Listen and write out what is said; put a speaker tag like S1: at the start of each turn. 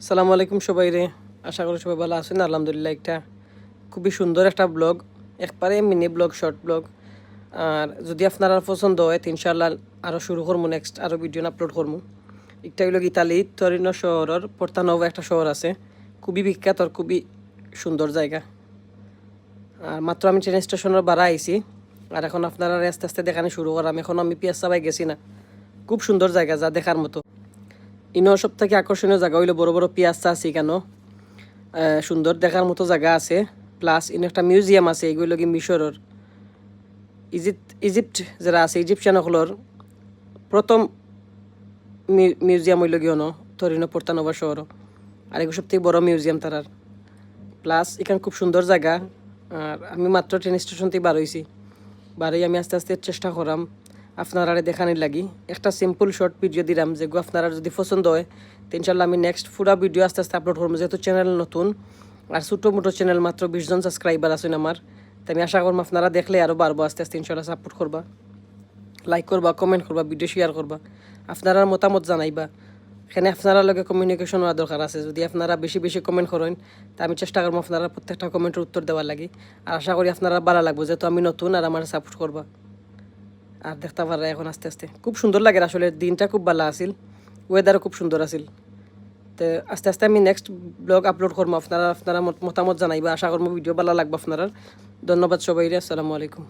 S1: সালামু আলাইকুম সবাই রে। আশা করি সবাই ভালো আছেন। আলহামদুলিল্লাহ, একটা খুবই সুন্দর একটা ব্লগ, একবারে মিনি ব্লগ, শর্ট ব্লগ। আর যদি আপনারা পছন্দ হয় ইনশাআল্লাহ আরও শুরু করবো, নেক্সট আরও ভিডিও আপলোড করবো। একটা হইল ইতালি তরিনো শহরের পর্তানোভা একটা শহর আছে, খুবই বিখ্যাত আর খুবই সুন্দর জায়গা। আর মাত্র আমি ট্রেন স্টেশনের বাড়া আইছি, আর এখন আপনারা আস্তে আস্তে দেখানো শুরু করাম। এখন আমি পিয়াসা বাই গেছি না, খুব সুন্দর জায়গা যা দেখার মতো। ইনো সব থেকে আকর্ষণীয় জায়গা হইলো বড় বড় পিয়াসা আছে কেন, সুন্দর দেখার মতো জায়গা আছে। প্লাস ইন একটা মিউজিয়াম আছে, এগুলো কি মিশরের ইজিপ্ট যারা আছে ইজিপশিয়ান হলর প্রথম মিউজিয়াম হইল গিয়ে তরিনো পর্তানোভা শহর। আর এগুলো সব থেকে বড় মিউজিয়াম তারার। প্লাস এখানে খুব সুন্দর জায়গা। আর আমি মাত্র ট্রেন স্টেশন থেকে বার হয়েছি, বারোই আমি আস্তে আস্তে চেষ্টা করাম আপনারা দেখানির লাগি। একটা সিম্পল শর্ট ভিডিও দিলাম, যেগুলো আপনারা যদি পছন্দ হয় তো ইনশাল্লাহ আমি নেক্সট পুরা ভিডিও আস্তে আস্তে আপলোড করবো। যেহেতু চ্যানেল নতুন আর ছোটো মোটো চ্যানেল, মাত্র 20 জন সাবস্ক্রাইবার আছেন আমার, তো আমি আশা করবো আপনারা দেখলে আরও বাড়বো আস্তে আস্তে। ইনশাল্লাহ সাপোর্ট করবা, লাইক করবা, কমেন্ট করবা, ভিডিও শেয়ার করবা, আপনারা মতামত জানাইবা। এখানে আপনারা লগে কমিউনিকেশন হওয়া দরকার আছে। যদি আপনারা বেশি বেশি কমেন্ট করেন তা আমি চেষ্টা করবো আপনারা প্রত্যেকটা কমেন্টের উত্তর দেওয়ার লাগে। আর আশা করি আপনারা ভালো লাগবো, যেহেতু আমি নতুন আর আমার সাপোর্ট করবা। আর দেখতে পারা এখন আস্তে আস্তে খুব সুন্দর লাগে। আসলে দিনটা খুব ভালো আছিল, ওয়েদারও খুব সুন্দর আছিল। তো আস্তে আস্তে আমি নেক্সট ব্লগ আপলোড করবো, আপনারা মতামত জানাইবা। আশা করবো ভিডিও ভালো লাগবে আপনারা। ধন্যবাদ সবাই, আসসালামু আলাইকুম।